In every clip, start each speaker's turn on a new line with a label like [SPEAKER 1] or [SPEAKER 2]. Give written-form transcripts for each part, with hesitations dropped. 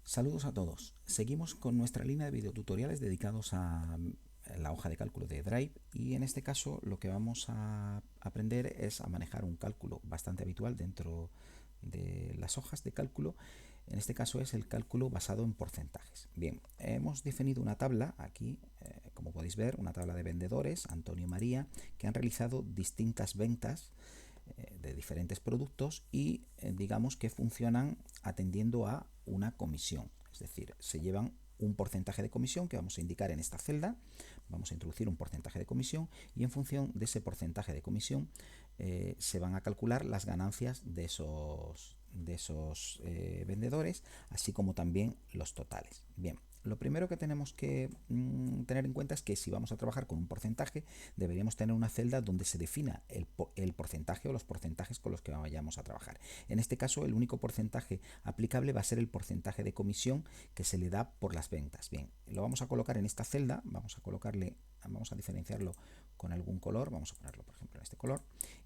[SPEAKER 1] Saludos a todos. Seguimos con nuestra línea de videotutoriales dedicados a la hoja de cálculo de Drive y en este caso lo que vamos a aprender es a manejar un cálculo bastante habitual dentro de las hojas de cálculo. En este caso es el cálculo basado en porcentajes. Bien, hemos definido una tabla aquí, como podéis ver, una tabla de vendedores, Antonio y María, que han realizado distintas ventas de diferentes productos y digamos que funcionan atendiendo a una comisión, es decir, se llevan un porcentaje de comisión que vamos a indicar en esta celda, vamos a introducir un porcentaje de comisión y en función de ese porcentaje de comisión se van a calcular las ganancias de esos vendedores, así como también los totales. Bien, lo primero que tenemos que tener en cuenta es que si vamos a trabajar con un porcentaje, deberíamos tener una celda donde se defina el porcentaje o los porcentajes con los que vayamos a trabajar. En este caso, el único porcentaje aplicable va a ser el porcentaje de comisión que se le da por las ventas. Bien, lo vamos a colocar en esta celda, vamos a diferenciarlo con algún color, vamos a ponerlo por ejemplo en este color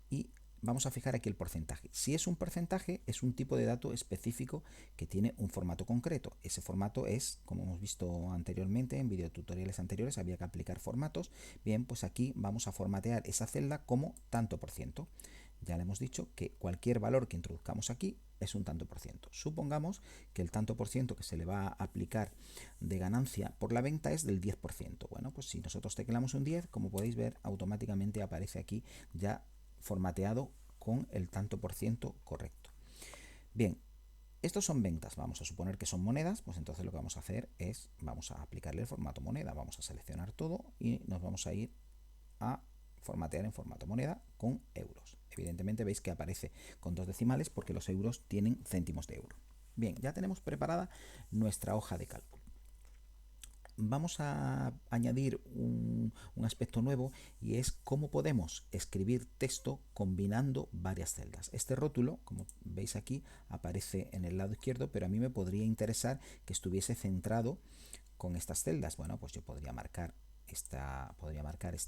[SPEAKER 1] y vamos a fijar aquí el porcentaje. Si es un porcentaje, es un tipo de dato específico que tiene un formato concreto. Ese formato es, como hemos visto anteriormente en videotutoriales anteriores, había que aplicar formatos. Bien, pues aquí vamos a formatear esa celda como tanto por ciento. Ya le hemos dicho que cualquier valor que introduzcamos aquí es un tanto por ciento. Supongamos que el tanto por ciento que se le va a aplicar de ganancia por la venta es del 10%. Bueno, pues si nosotros teclamos un 10, como podéis ver, automáticamente aparece aquí ya formateado con el tanto por ciento correcto. Bien, estos son ventas, vamos a suponer que son monedas, pues entonces lo que vamos a hacer es, vamos a aplicarle el formato moneda, vamos a seleccionar todo y nos vamos a ir a formatear en formato moneda con euros. Evidentemente veis que aparece con dos decimales porque los euros tienen céntimos de euro. Bien, ya tenemos preparada nuestra hoja de cálculo. Vamos a añadir un aspecto nuevo y es cómo podemos escribir texto combinando varias celdas. Este rótulo, como veis aquí, aparece en el lado izquierdo, pero a mí me podría interesar que estuviese centrado con estas celdas. Bueno, pues yo podría marcar esta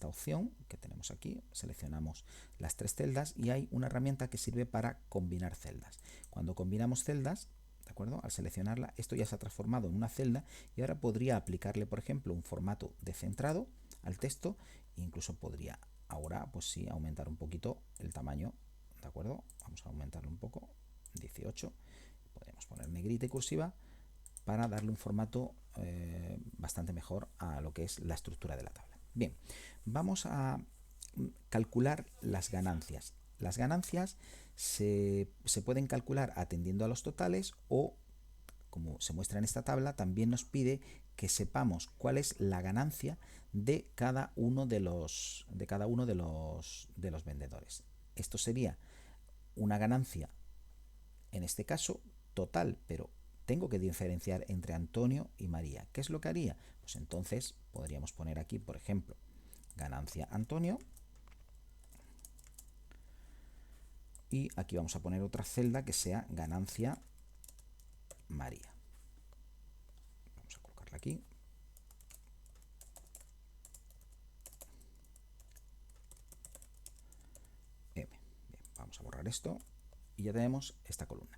[SPEAKER 1] opción que tenemos aquí, seleccionamos las tres celdas y hay una herramienta que sirve para combinar celdas. Cuando combinamos celdas, ¿de acuerdo? Al seleccionarla, esto ya se ha transformado en una celda y ahora podría aplicarle, por ejemplo, un formato de centrado al texto e incluso podría ahora, pues sí, aumentar un poquito el tamaño, ¿de acuerdo? Vamos a aumentarlo un poco, 18, podemos poner negrita y cursiva para darle un formato bastante mejor a lo que es la estructura de la tabla. Bien, vamos a calcular las ganancias. Las ganancias se pueden calcular atendiendo a los totales o, como se muestra en esta tabla, también nos pide que sepamos cuál es la ganancia de cada uno de los vendedores. Esto sería una ganancia, en este caso, total, pero tengo que diferenciar entre Antonio y María. ¿Qué es lo que haría? Pues entonces podríamos poner aquí, por ejemplo, ganancia Antonio y aquí vamos a poner otra celda que sea ganancia María. Vamos a colocarla aquí. M. Bien, vamos a borrar esto y ya tenemos esta columna.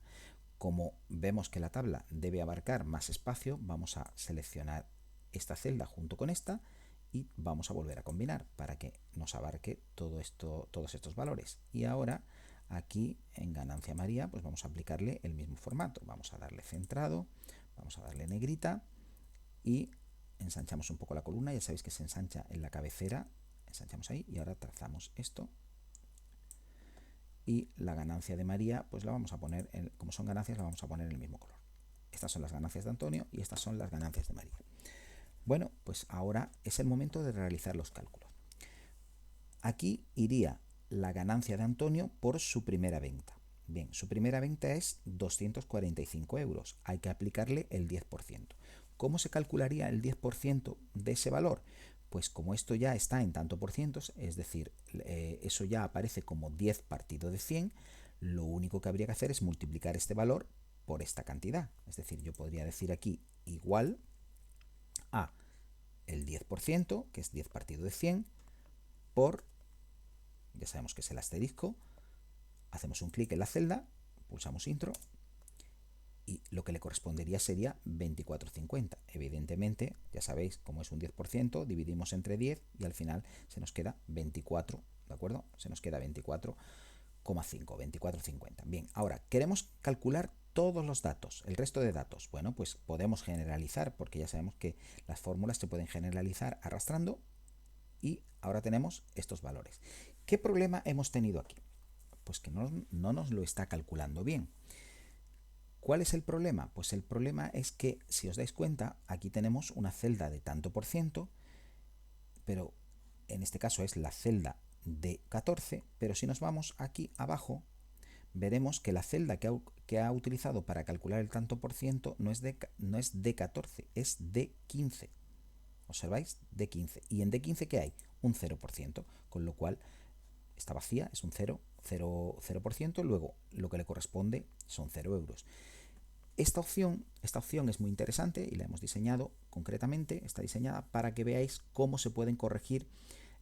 [SPEAKER 1] Como vemos que la tabla debe abarcar más espacio, vamos a seleccionar esta celda junto con esta y vamos a volver a combinar para que nos abarque todos estos valores. Y ahora aquí en ganancia María pues vamos a aplicarle el mismo formato. Vamos a darle centrado, vamos a darle negrita y ensanchamos un poco la columna. Ya sabéis que se ensancha en la cabecera, ensanchamos ahí y ahora trazamos esto. Y la ganancia de María pues la vamos a poner, como son ganancias, la vamos a poner en el mismo color. Estas son las ganancias de Antonio y estas son las ganancias de María. Bueno, pues ahora es el momento de realizar los cálculos. Aquí iría la ganancia de Antonio por su primera venta. Bien, su primera venta es 245 euros. Hay que aplicarle el 10%. ¿Cómo se calcularía el 10% de ese valor? Pues como esto ya está en tanto por cientos, es decir, eso ya aparece como 10 partido de 100, lo único que habría que hacer es multiplicar este valor por esta cantidad. Es decir, yo podría decir aquí igual a el 10%, que es 10 partido de 100, por, ya sabemos que es el asterisco, hacemos un clic en la celda, pulsamos intro y lo que le correspondería sería 24,50. Evidentemente, ya sabéis, como es un 10%, dividimos entre 10 y al final se nos queda 24, ¿de acuerdo? Se nos queda 24,5, 24,50. Bien, ahora queremos calcular todos los datos, el resto de datos. Bueno, pues podemos generalizar, porque ya sabemos que las fórmulas se pueden generalizar arrastrando, y ahora tenemos estos valores. ¿Qué problema hemos tenido aquí? Pues que no nos lo está calculando bien. ¿Cuál es el problema? Pues el problema es que, si os dais cuenta, aquí tenemos una celda de tanto por ciento, pero en este caso es la celda de 14, pero si nos vamos aquí abajo, veremos que la celda que ha utilizado para calcular el tanto por ciento no es de 14, es de 15. ¿Observáis? De 15. ¿Y en de 15 qué hay? Un 0%, con lo cual está vacía, es un 0%, luego lo que le corresponde son 0 euros. Esta opción es muy interesante y la hemos diseñado concretamente, está diseñada para que veáis cómo se pueden corregir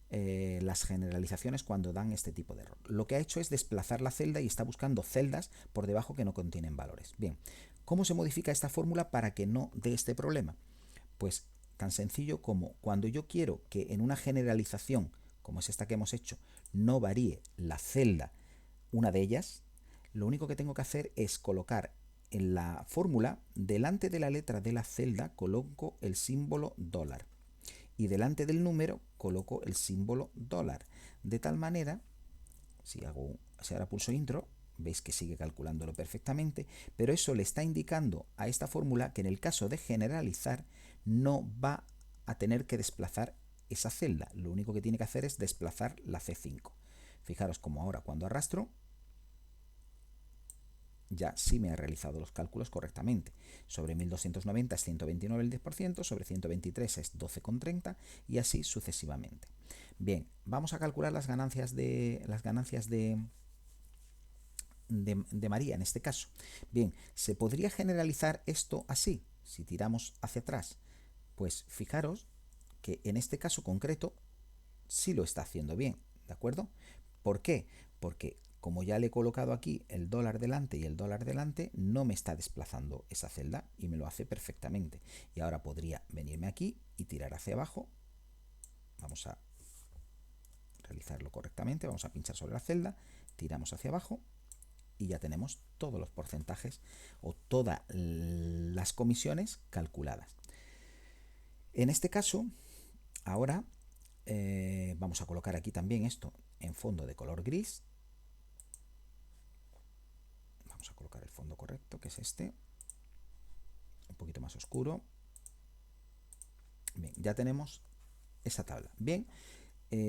[SPEAKER 1] las generalizaciones cuando dan este tipo de error. Lo que ha hecho es desplazar la celda y está buscando celdas por debajo que no contienen valores. Bien, ¿cómo se modifica esta fórmula para que no dé este problema? Pues tan sencillo como cuando yo quiero que en una generalización, como es esta que hemos hecho, no varíe la celda, una de ellas, lo único que tengo que hacer es colocar en la fórmula, delante de la letra de la celda, coloco el símbolo dólar. Y delante del número coloco el símbolo dólar. De tal manera, si ahora pulso intro, veis que sigue calculándolo perfectamente, pero eso le está indicando a esta fórmula que en el caso de generalizar no va a tener que desplazar esa celda. Lo único que tiene que hacer es desplazar la C5. Fijaros como ahora cuando arrastro, ya sí me ha realizado los cálculos correctamente. Sobre 1290 es 129 el 10%, sobre 123 es 12,30 y así sucesivamente. Bien, vamos a calcular las ganancias de María en este caso. Bien, ¿se podría generalizar esto así? Si tiramos hacia atrás, pues fijaros que en este caso concreto sí lo está haciendo bien, ¿de acuerdo? ¿Por qué? Porque como ya le he colocado aquí el dólar delante y el dólar delante, no me está desplazando esa celda y me lo hace perfectamente. Y ahora podría venirme aquí y tirar hacia abajo. Vamos a realizarlo correctamente, vamos a pinchar sobre la celda, tiramos hacia abajo y ya tenemos todos los porcentajes o todas las comisiones calculadas. En este caso, ahora vamos a colocar aquí también esto en fondo de color gris. Vamos a colocar el fondo correcto, que es este, un poquito más oscuro. Bien, ya tenemos esa tabla. Bien,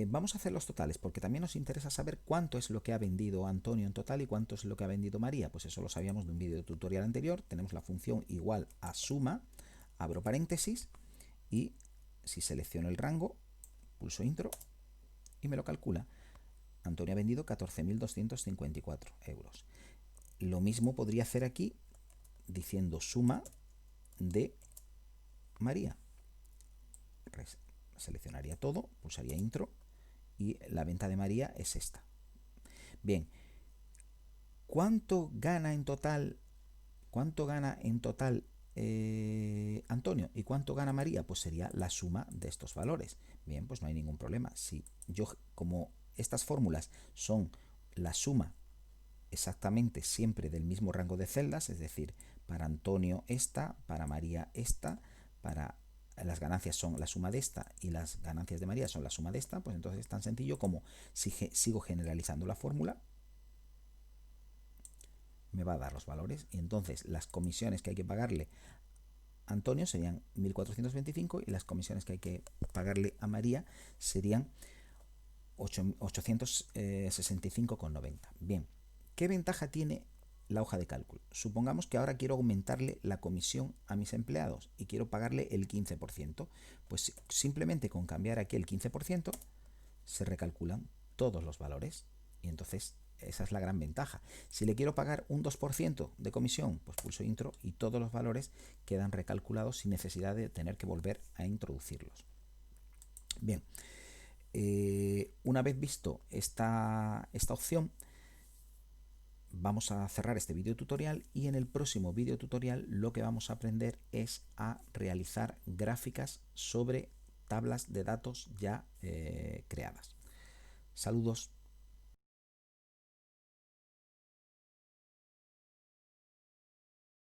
[SPEAKER 1] vamos a hacer los totales porque también nos interesa saber cuánto es lo que ha vendido Antonio en total y cuánto es lo que ha vendido María. Pues eso lo sabíamos de un vídeo tutorial anterior. Tenemos la función igual a suma, abro paréntesis y si selecciono el rango, pulso intro y me lo calcula. Antonio ha vendido 14.254 euros. Lo mismo podría hacer aquí diciendo suma de María. Seleccionaría todo, pulsaría intro y la venta de María es esta. Bien, ¿cuánto gana en total? ¿Cuánto gana en total Antonio y cuánto gana María? Pues sería la suma de estos valores. Bien, pues no hay ningún problema. Si yo, como estas fórmulas son la suma exactamente siempre del mismo rango de celdas, es decir, para Antonio esta, para María esta, para las ganancias son la suma de esta y las ganancias de María son la suma de esta, pues entonces es tan sencillo como si sigo generalizando la fórmula, me va a dar los valores y entonces las comisiones que hay que pagarle a Antonio serían 1.425 y las comisiones que hay que pagarle a María serían 865,90. Bien, ¿qué ventaja tiene la hoja de cálculo? Supongamos que ahora quiero aumentarle la comisión a mis empleados y quiero pagarle el 15%. Pues simplemente con cambiar aquí el 15% se recalculan todos los valores y entonces esa es la gran ventaja. Si le quiero pagar un 2% de comisión, pues pulso intro y todos los valores quedan recalculados sin necesidad de tener que volver a introducirlos. Bien, una vez visto esta opción, vamos a cerrar este vídeo tutorial y en el próximo vídeo tutorial lo que vamos a aprender es a realizar gráficas sobre tablas de datos ya creadas. Saludos.